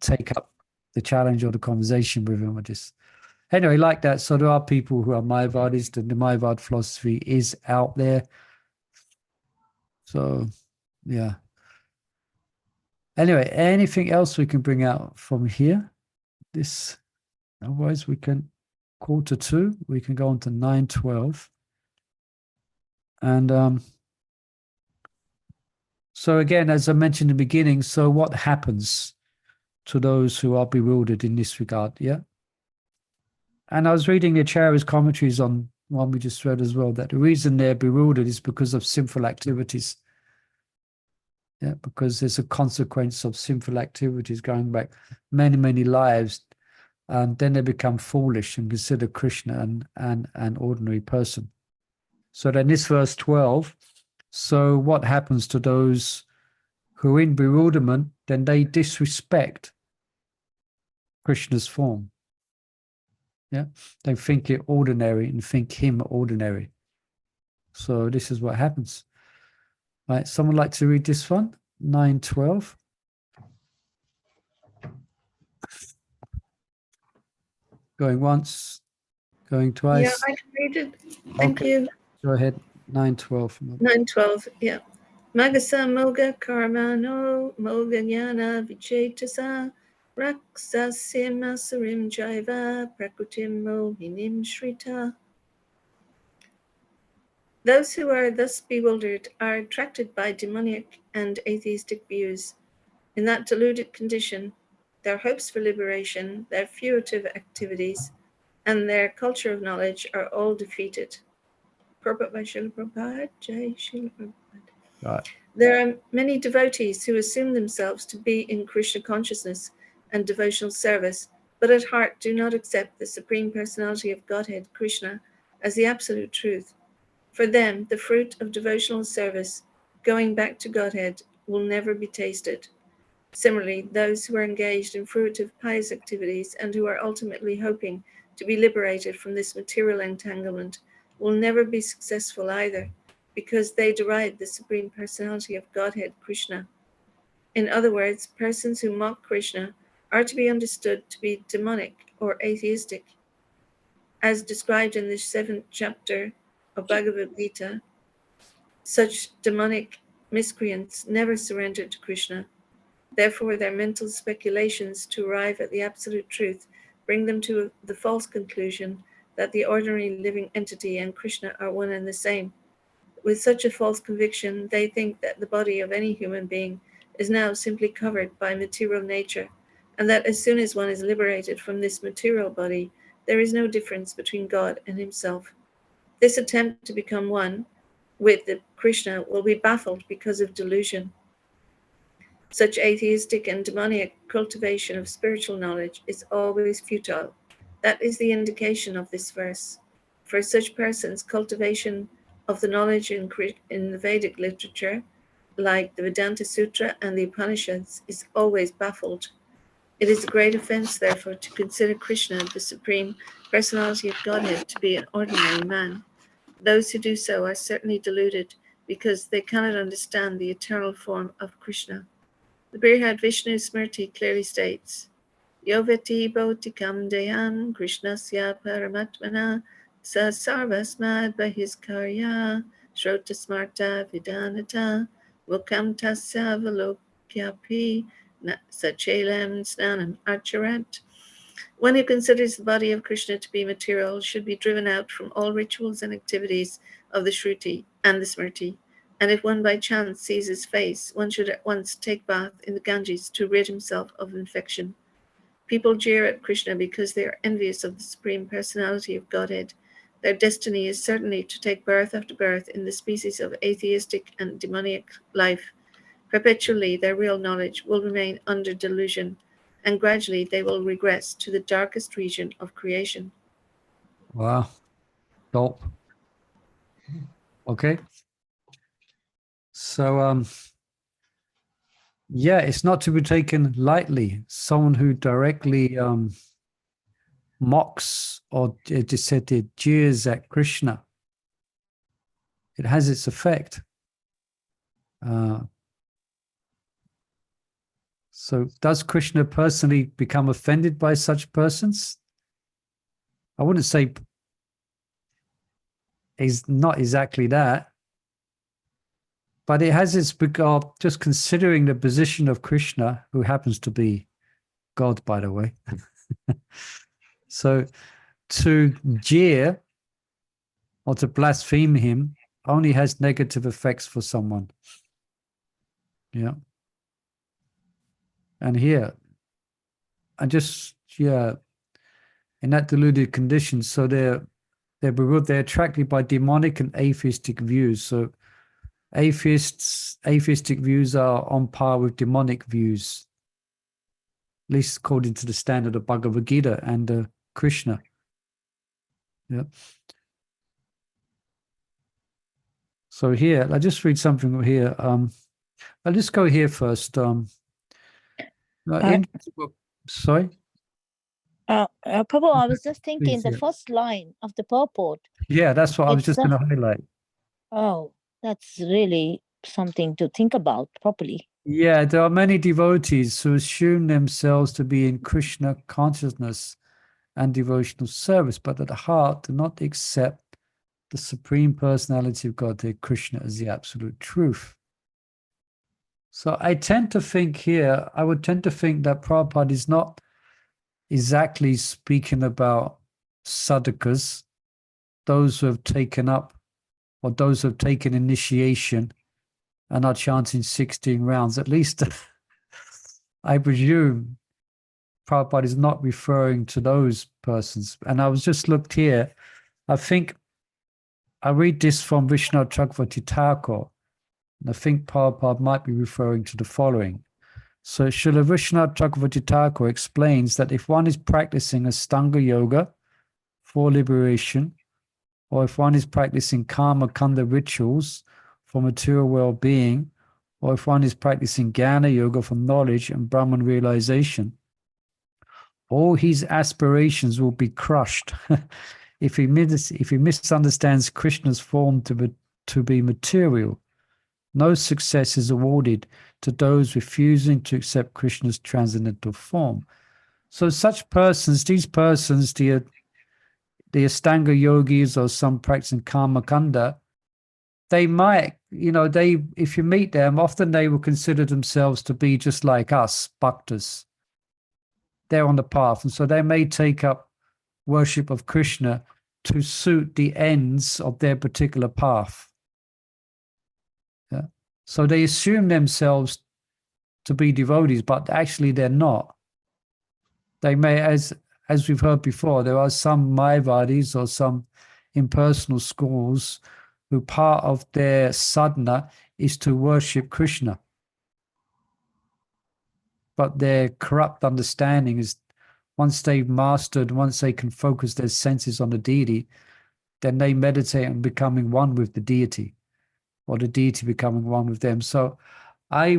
take up the challenge or the conversation with him. Anyway, like that. So there are people who are Mayavadis. The Mayavad philosophy is out there. So, yeah. Anyway, anything else we can bring out from here? Otherwise we can 1:45. We can go on to 9:12. And so again, as I mentioned in the beginning, so what happens to those who are bewildered in this regard? Yeah. And I was reading the Acharya's commentaries on one we just read as well, that the reason they're bewildered is because of sinful activities. Yeah, because there's a consequence of sinful activities going back many, many lives, and then they become foolish and consider Krishna an ordinary person. So then this verse 12, so what happens to those who are in bewilderment? Then they disrespect Krishna's form. Yeah, they think it ordinary and think him ordinary. So this is what happens. Right, someone like to read this one? 9:12. Going once, going twice. Yeah, I can read it. Thank Okay. you. Go ahead. 9:12. 9:12. Yeah. Magasa moga karmano moga jnana vichetasa raksasim asurim jaiva prakutim mohinim shrita. Those who are thus bewildered are attracted by demoniac and atheistic views. In that deluded condition, their hopes for liberation, their fruitive activities, and their culture of knowledge are all defeated. Purport by Srila Prabhupada, Jai Srila Prabhupada. Right. There are many devotees who assume themselves to be in Krishna consciousness and devotional service, but at heart do not accept the Supreme Personality of Godhead, Krishna, as the absolute truth. For them, the fruit of devotional service, going back to Godhead, will never be tasted. Similarly, those who are engaged in fruitive pious activities and who are ultimately hoping to be liberated from this material entanglement will never be successful either, because they deride the Supreme Personality of Godhead, Krishna. In other words, persons who mock Krishna are to be understood to be demonic or atheistic. As described in the 7th chapter of Bhagavad Gita, such demonic miscreants never surrender to Krishna. Therefore, their mental speculations to arrive at the absolute truth bring them to the false conclusion that the ordinary living entity and Krishna are one and the same. With such a false conviction, they think that the body of any human being is now simply covered by material nature, and that as soon as one is liberated from this material body, there is no difference between God and himself. This attempt to become one with the Krishna will be baffled because of delusion. Such atheistic and demoniac cultivation of spiritual knowledge is always futile. That is the indication of this verse. For such persons, cultivation of the knowledge in the Vedic literature, like the Vedanta Sutra and the Upanishads, is always baffled. It is a great offense, therefore, to consider Krishna, the Supreme Personality of Godhead, to be an ordinary man. Those who do so are certainly deluded because they cannot understand the eternal form of Krishna. The Brihad Vishnu Smriti clearly states, Yoveti Bautikam Dayam Krishnasya Paramatmana Sa Sarvasmad Bahiskarya Shrota Smarta Vidanata Vukam Tasya Valokyapi Sachelam Snanam Acharat. One who considers the body of Krishna to be material should be driven out from all rituals and activities of the Shruti and the Smriti. And if one by chance sees his face, one should at once take bath in the Ganges to rid himself of infection. People jeer at Krishna because they are envious of the Supreme Personality of Godhead. Their destiny is certainly to take birth after birth in the species of atheistic and demoniac life. Perpetually, their real knowledge will remain under delusion, and gradually they will regress to the darkest region of creation. Wow. Dope. Okay. So, yeah, it's not to be taken lightly. Someone who directly mocks or just said it jeers at Krishna, it has its effect. So does Krishna personally become offended by such persons? I wouldn't say he's not exactly that, but it has its regard, just considering the position of Krishna, who happens to be God, by the way. So to jeer or to blaspheme him only has negative effects for someone. Yeah. And here, in that deluded condition, so they're bewildered, they're attracted by demonic and atheistic views. So atheistic views are on par with demonic views, at least according to the standard of Bhagavad Gita and Krishna. Yeah. So here, I'll just read something here. I'll just go here first. Sorry? Prabhu, I was just thinking Please, the yeah. first line of the purport. Yeah, that's what I was just going to highlight. Oh, that's really something to think about properly. Yeah, there are many devotees who assume themselves to be in Krishna consciousness and devotional service, but at the heart do not accept the Supreme Personality of Godhead, Krishna, as the absolute truth. So I tend to think here, I would tend to think that Prabhupada is not exactly speaking about sadhakas, those who have taken up or those who have taken initiation and are chanting 16 rounds. At least I presume Prabhupada is not referring to those persons. And I was just looked here. I think I read this from Vishnu Chakravarti Thakur, and I think Prabhupada might be referring to the following. So Srila Vishnu Chakravarti Thakur explains that if one is practicing Astanga Yoga for liberation, or if one is practicing Karma Kanda rituals for material well-being, or if one is practicing Jnana Yoga for knowledge and Brahman realization, all his aspirations will be crushed if he misunderstands Krishna's form to be material. No success is awarded to those refusing to accept Krishna's transcendental form. So such persons, these persons, the Astanga yogis or some practicing Karma Kanda, they might, if you meet them, often they will consider themselves to be just like us, bhaktas. They're on the path. And so they may take up worship of Krishna to suit the ends of their particular path. Yeah. So they assume themselves to be devotees, but actually they're not. They may, as we've heard before, there are some Mayavadis or some impersonal schools who part of their sadhana is to worship Krishna. But their corrupt understanding is once they can focus their senses on the deity, then they meditate on becoming one with the deity, or the deity becoming one with them. So I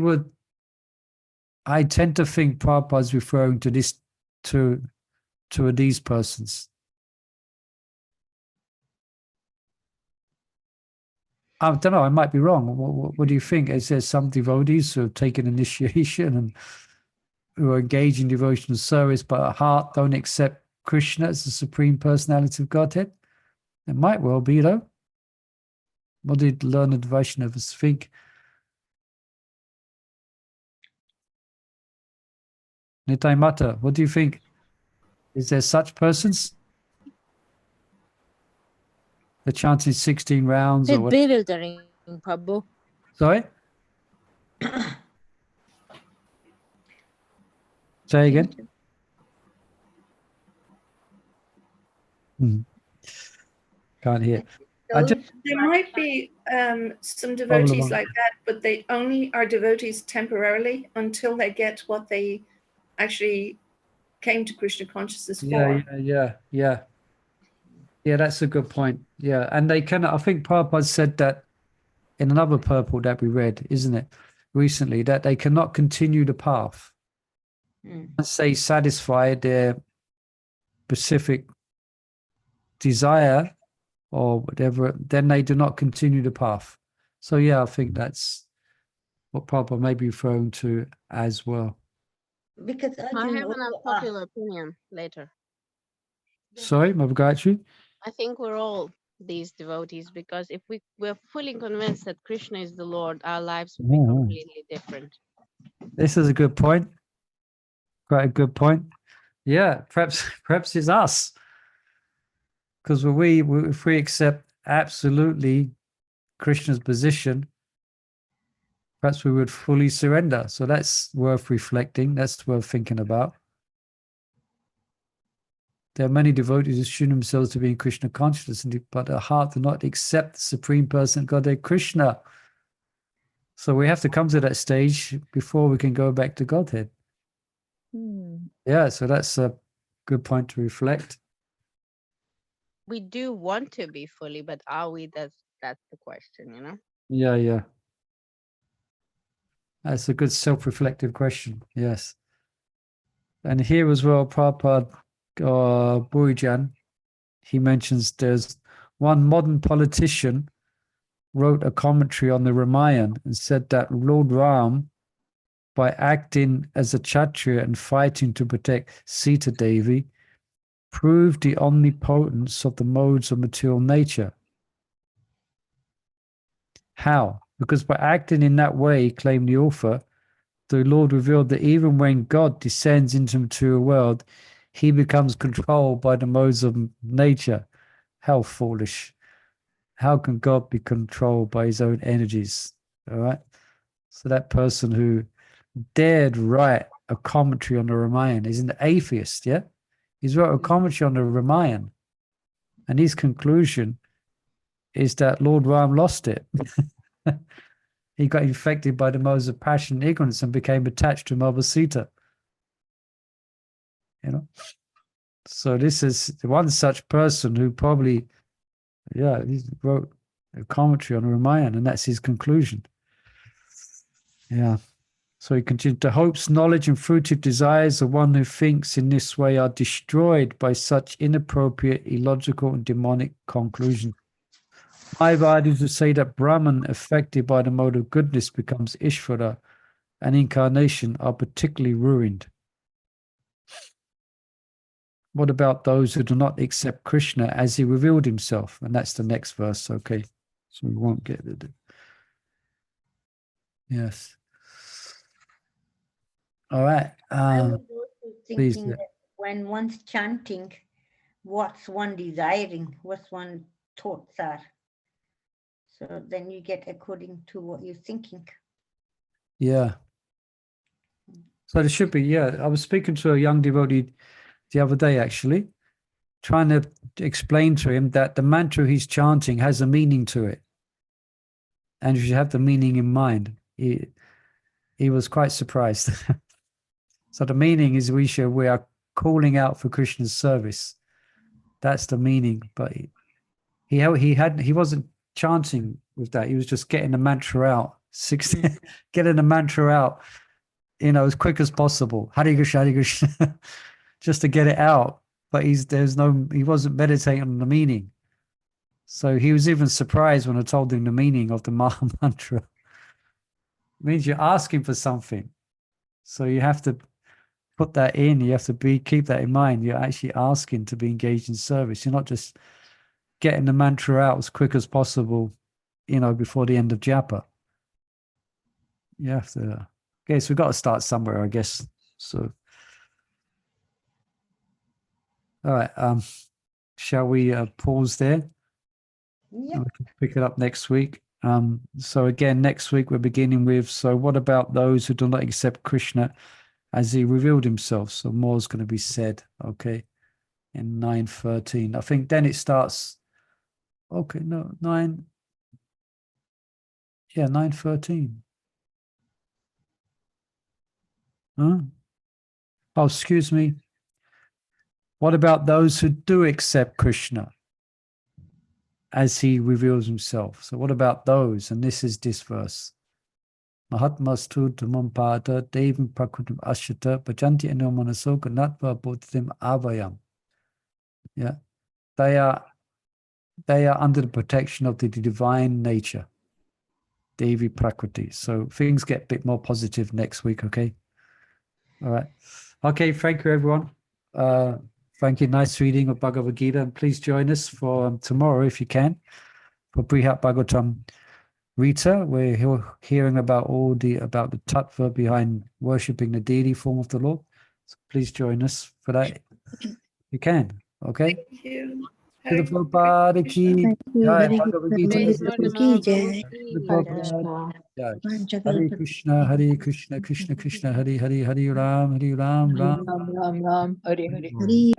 tend to think Prabhupada is referring to this, to these persons. I don't know, I might be wrong. What do you think? Is there some devotees who have taken initiation and who are engaged in devotional service, but at heart don't accept Krishna as the Supreme Personality of Godhead? It might well be, though. What did learned Vaishnavas think? Nitai Mata, what do you think? Is there such persons? They're chanting 16 rounds It's or what? bewildering, Prabhu. Sorry? Say again. Can't hear. There might be some devotees like that, but they only are devotees temporarily until they get what they actually came to Krishna consciousness for. Yeah, that's a good point. Yeah, and they cannot, I think Prabhupada said that in another purport that we read, isn't it, recently, that they cannot continue the path. Once they satisfy their specific desire or whatever, then they do not continue the path. So yeah, I think that's what Prabhupada may be referring to as well. Because I have an unpopular opinion later. Sorry, Mabhagayatri? I think we're all these devotees, because if we're fully convinced that Krishna is the Lord, our lives would be completely different. This is a good point. Quite a good point. Yeah, perhaps it's us. Because if we accept absolutely Krishna's position, perhaps we would fully surrender. So that's worth reflecting. That's worth thinking about. There are many devotees who assume themselves to be in Krishna consciousness, but at heart do not accept the Supreme Person, Godhead Krishna, So we have to come to that stage before we can go back to Godhead. Yeah, so that's a good point to reflect. We do want to be fully, but are we? That's the question, you know? Yeah, yeah. That's a good self-reflective question. Yes. And here as well, Prabhupada Burijan, he mentions there's one modern politician wrote a commentary on the Ramayana and said that Lord Ram, by acting as a Kshatriya and fighting to protect Sita Devi, proved the omnipotence of the modes of material nature. How? Because by acting in that way, claimed the author, the Lord revealed that even when God descends into the material world, he becomes controlled by the modes of nature. How foolish. How can God be controlled by his own energies? All right. So that person who dared write a commentary on the Ramayana is an atheist, yeah? He's wrote a commentary on the Ramayana, and his conclusion is that Lord Ram lost it. He got infected by the modes of passion and ignorance and became attached to Mother Sita. You know? So this is one such person who probably, yeah, he wrote a commentary on Ramayana, and that's his conclusion. Yeah. So he continued, the hopes, knowledge, and fruitive desires of one who thinks in this way are destroyed by such inappropriate, illogical, and demonic conclusions. Mayavadis who say that Brahman, affected by the mode of goodness, becomes Ishvara and incarnation, are particularly ruined. What about those who do not accept Krishna as he revealed himself? And that's the next verse, okay? So we won't get it. Yes. All right. I was also please, thinking yeah. that when one's chanting, what's one desiring, what's one thoughts are. So then you get according to what you're thinking. Yeah. So there should be, yeah. I was speaking to a young devotee the other day, actually, trying to explain to him that the mantra he's chanting has a meaning to it. And you should have the meaning in mind. He was quite surprised. So the meaning is we are calling out for Krishna's service. That's the meaning. But he wasn't chanting with that. He was just getting the mantra out, getting the mantra out, as quick as possible. Hare Krishna, Hare Krishna, just to get it out. But he wasn't meditating on the meaning. So he was even surprised when I told him the meaning of the Maha Mantra. It means you're asking for something. So you have to put that in. You have to keep that in mind. You're actually asking to be engaged in service. You're not just getting the mantra out as quick as possible, before the end of japa. You have to. Okay, so we've got to start somewhere, I guess. So, all right. Shall we pause there? Yeah. We can pick it up next week. So again, next week we're beginning with, so what about those who do not accept Krishna as he revealed himself? So more is going to be said, okay, in 9:13. I think then it starts, okay, no, 9:13. Huh? Oh, excuse me. What about those who do accept Krishna as he reveals himself? So what about those? And this is this verse. Mahatmastu Dhammapada Devim Prakritim Ashita Pajanti Eno Manasoka Natva Bodhim Avayam. Yeah. They are under the protection of the divine nature. Devi Prakriti. So things get a bit more positive next week, okay? All right. Okay, thank you everyone. Thank you. Nice reading of Bhagavad Gita. And please join us for tomorrow if you can for Brihat Bhagavatam Rita. We're hearing about about the tattva behind worshipping the deity form of the Lord. So please join us for that. You can, okay? Thank you. Srila Prabhupada ki jai, Bhagavad Gita Praise ki Lord jai. Mahaprabhu Srila ki Prabhupada jai. jai. Hare Krishna, Hare Krishna, Krishna Krishna, Hare Hare, Hare Ram, Ram Ram Ram. Ram Ram Hare Hare. Ram.